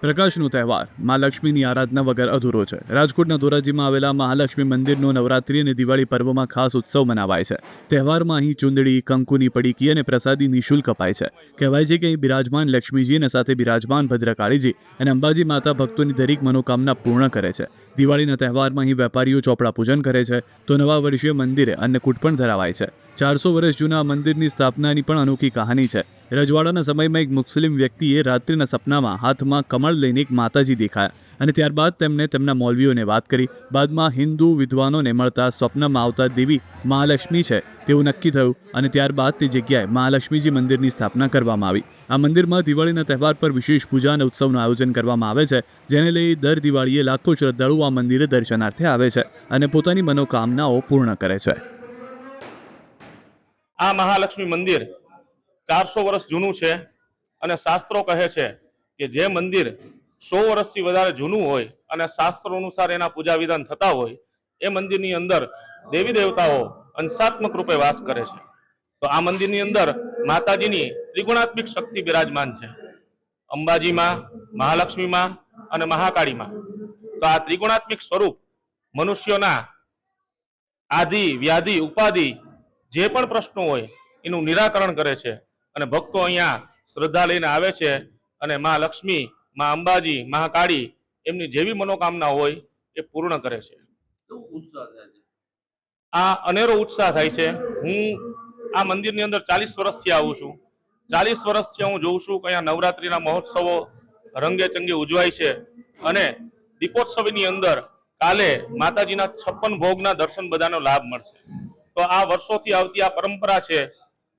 પ્રકાશનો તહેવાર માં લક્ષ્મીની આરાધના વગર અધૂરો છે। રાજકોટના ધોરાજીમાં આવેલા મહાલક્ષ્મી મંદિરનો નવરાત્રી અને દિવાળી પર્વમાં ખાસ ઉત્સવ મનાવાય છે। તહેવારમાં અહીં ચૂંદડી, કંકુની પડીકી અને પ્રસાદી નિઃશુલ્ક અપાય છે। કહેવાય છે કે અહીં બિરાજમાન લક્ષ્મીજી અને સાથે બિરાજમાન ભદ્રકાળીજી અને અંબાજી માતા ભક્તોની દરેક મનોકામના પૂર્ણ કરે છે। દિવાળીના તહેવારમાં અહીં વેપારીઓ ચોપડા પૂજન કરે છે તો નવા વર્ષીય મંદિરે અન્નકૂટ પણ ધરાવાય છે। 400 વર્ષ જૂના મંદિરની સ્થાપનાની પણ અનોખી કહાની છે। રજવાડાના સમયમાં એક મુસ્લિમ વ્યક્તિએ રાત્રિના સપનામાં હાથમાં કમળ લઈને એક માતાજી દેખાયા અને ત્યારબાદ તેમણે તેમના મૌલવીઓને વાત કરી। બાદમાં હિન્દુ વિદ્વાનોને મળતા સ્વપ્નમાં આવતા દેવી મહાલક્ષ્મી છે તેવું નક્કી થયું અને ત્યારબાદ તે જગ્યાએ મહાલક્ષ્મીજી મંદિરની સ્થાપના કરવામાં આવી। આ મંદિરમાં દિવાળીના તહેવાર પર વિશેષ પૂજા અને ઉત્સવનું આયોજન કરવામાં આવે છે, જેને લઈ દર દિવાળીએ લાખો શ્રદ્ધાળુઓ આ મંદિરે દર્શનાર્થે આવે છે અને પોતાની મનોકામનાઓ પૂર્ણ કરે છે। આ મહાલક્ષ્મી મંદિર 400 વર્ષ જૂનું છે અને શાસ્ત્રો કહે છે કે જે મંદિર 100 વર્ષથી વધારે જૂનું હોય અને શાસ્ત્રો અનુસાર એના પૂજા વિધાન થતા હોય એ મંદિરની અંદર દેવી દેવતાઓ અંશાત્મક રૂપે વાસ કરે છે। તો આ મંદિરની અંદર માતાજીની ત્રિગુણાત્મિક શક્તિ બિરાજમાન છે, અંબાજીમાં, મહાલક્ષ્મીમાં અને મહાકાળીમાં। તો આ ત્રિગુણાત્મિક સ્વરૂપ મનુષ્યોના આદિ વ્યાધિ ઉપાધિ જે પણ પ્રશ્નો હોય એનું નિરાકરણ કરે છે અને ભક્તો અહીંયા શ્રદ્ધા લઈને આવે છે અને મા લક્ષ્મી, મા અંબાજી, મહાકાળી એમની જેવી મનોકામના હોય એ પૂર્ણ કરે છે। આ અનેરો ઉત્સાહ થાય છે। હું આ મંદિરની અંદર 40 વર્ષથી આવું છું। 40 વર્ષથી હું જોઉં છું કે અહીંયા નવરાત્રીના મહોત્સવો રંગે ચંગે ઉજવાય છે અને દીપોત્સવની અંદર કાલે માતાજીના 56 ભોગના દર્શન બધાનો લાભ મળશે। તો આ વર્ષોથી આવતી આ પરંપરા છે,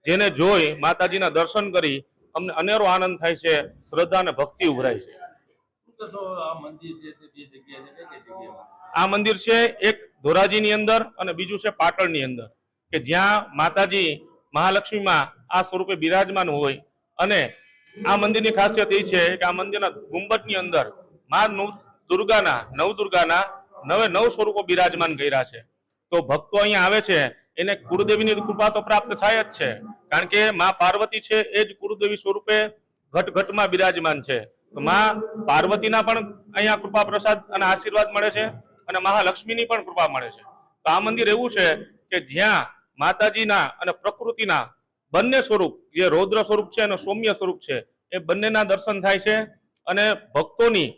જેને જોઈ માતાજીના દર્શન કરી અમને અનેરો આનંદ થાય છે, શ્રદ્ધા અને ભક્તિ ઉભરાય છે। આ મંદિર છે એક ધોરાજીની અંદર અને બીજું છે પાટણની અંદર, કે જ્યાં માતાજી મહાલક્ષ્મીમાં આ સ્વરૂપે બિરાજમાન હોય। અને આ મંદિરની ખાસિયત એ છે કે આ મંદિરના ગુંબજની અંદર મા દુર્ગાના નવે 9 સ્વરૂપો બિરાજમાન કર્યા છે। તો ભક્તો અહીંયા આવે છે એને કુળદેવીની કૃપા તો પ્રાપ્ત થાય જ છે, કારણ કે મા પાર્વતી છે એ જ કુળદેવી સ્વરૂપે ઘટમાં બિરાજમાન છે। તો મા પાર્વતીના પણ અહીંયા કૃપા પ્રસાદ અને આશીર્વાદ મળે છે અને મહાલક્ષ્મીની પણ કૃપા મળે છે। તો આ મંદિર એવું છે કે જ્યાં માતાજીના અને પ્રકૃતિના બંને સ્વરૂપ, જે રૌદ્ર સ્વરૂપ છે અને સૌમ્ય સ્વરૂપ છે, એ બંનેના દર્શન થાય છે અને ભક્તોની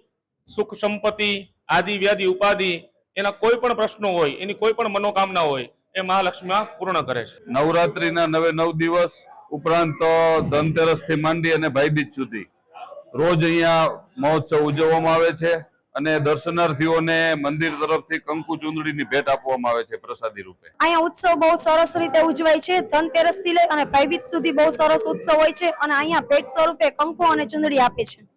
સુખ સંપત્તિ, આદિ વ્યાધિ ઉપાધિ, એના કોઈ પણ પ્રશ્નો હોય, એની કોઈ પણ મનોકામના હોય એ મહાલક્ષ્મીમાં પૂર્ણ કરે છે। નવરાત્રીના 9 દિવસ ઉપરાંત ધનતેરસ થી માંડી અને ભાઈબીજ સુધી રોજ અહીંયા મહોત્સવ ઉજવવામાં આવે છે અને દર્શનાર્થીઓને મંદિર તરફથી કંકુ ચૂંદડીની ભેટ આપવામાં આવે છે પ્રસાદી રૂપે। અહીંયા ઉત્સવ બહુ સરસ રીતે ઉજવાય છે। ધનતેરસ થી લઈ અને ભાઈબીજ સુધી બહુ સરસ ઉત્સવ હોય છે અને અહીંયા ભેટ સ્વરૂપે કંકુ અને ચૂંદડી આપે છે।